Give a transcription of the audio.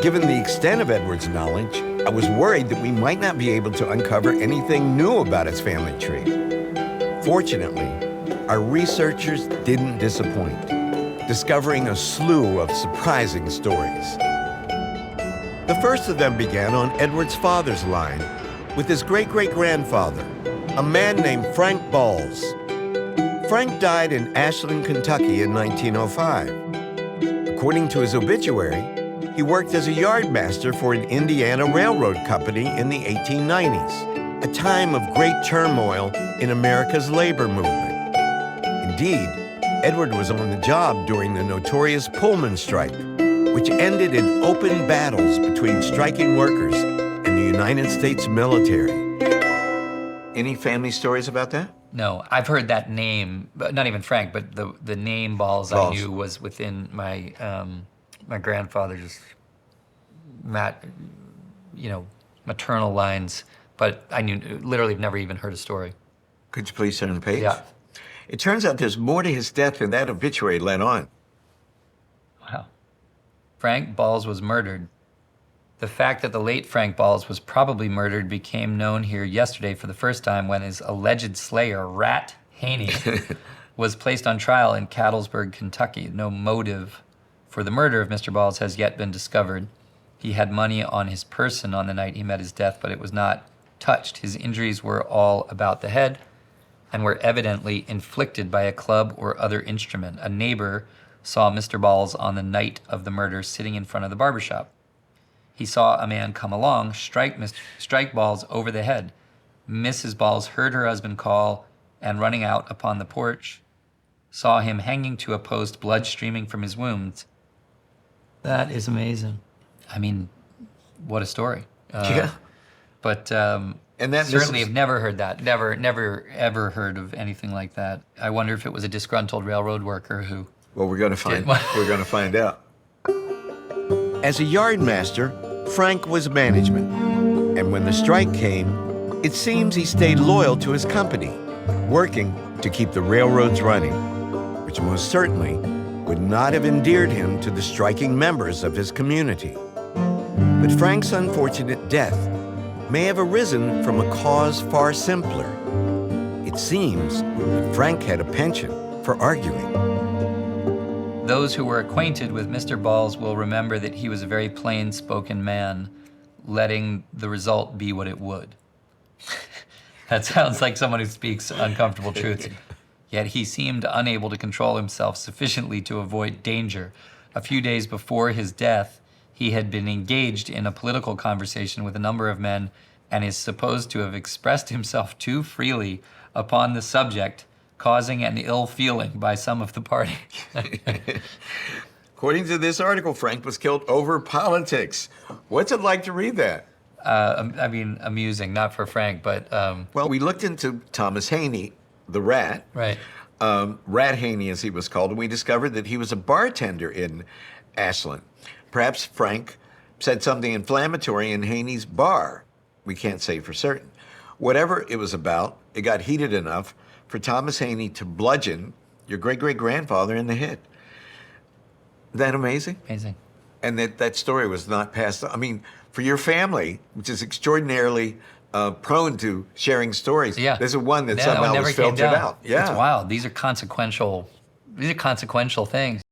Given the extent of Edward's knowledge, I was worried that we might not be able to uncover anything new about his family tree. Fortunately, our researchers didn't disappoint, discovering a slew of surprising stories. The first of them began on Edward's father's line with his great-great-grandfather, a man named Frank Balls. Frank died in Ashland, Kentucky in 1905. According to his obituary, he worked as a yardmaster for an Indiana railroad company in the 1890s, a time of great turmoil in America's labor movement. Indeed, Edward was on the job during the notorious Pullman strike, which ended in open battles between striking workers and the United States military. Any family stories about that? No, I've heard that name, but not even Frank, but the name Balls I knew was within my my grandfather's maternal lines, but I literally never even heard a story. Could you please turn the page? Yeah. It turns out there's more to his death than that obituary let on. Wow. Frank Balls was murdered. The fact that the late Frank Balls was probably murdered became known here yesterday for the first time when his alleged slayer, Rat Haney, was placed on trial in Cattlesburg, Kentucky. No motive for the murder of Mr. Balls has yet been discovered. He had money on his person on the night he met his death, but it was not touched. His injuries were all about the head and were evidently inflicted by a club or other instrument. A neighbor saw Mr. Balls on the night of the murder sitting in front of the barbershop. He saw a man come along, strike Balls over the head. Mrs. Balls heard her husband call and running out upon the porch, saw him hanging to a post, blood streaming from his wounds. That is amazing. I mean, what a story. Yeah. But And that certainly have never heard that. Never, ever heard of anything like that. I wonder if it was a disgruntled railroad worker who... Well, we're going to find out. As a yardmaster, Frank was management. And when the strike came, it seems he stayed loyal to his company, working to keep the railroads running, which most certainly would not have endeared him to the striking members of his community. But Frank's unfortunate death may have arisen from a cause far simpler. It seems that Frank had a penchant for arguing. Those who were acquainted with Mr. Balls will remember that he was a very plain-spoken man, letting the result be what it would. That sounds like someone who speaks uncomfortable truths. Yet he seemed unable to control himself sufficiently to avoid danger. A few days before his death, he had been engaged in a political conversation with a number of men and is supposed to have expressed himself too freely upon the subject, causing an ill feeling by some of the party. According to this article, Frank was killed over politics. What's it like to read that? I mean, amusing, not for Frank, but... Well, we looked into Thomas Haney, the rat. Right. Rat Haney, as he was called, and we discovered that he was a bartender in Ashland. Perhaps Frank said something inflammatory in Haney's bar. We can't say for certain. Whatever it was about, it got heated enough for Thomas Haney to bludgeon your great-great-grandfather in the head. Isn't that amazing? Amazing. And that story was not passed on. I mean, for your family, which is extraordinarily prone to sharing stories, there's a one that somehow was filtered out. Yeah. It's wild. These are consequential things.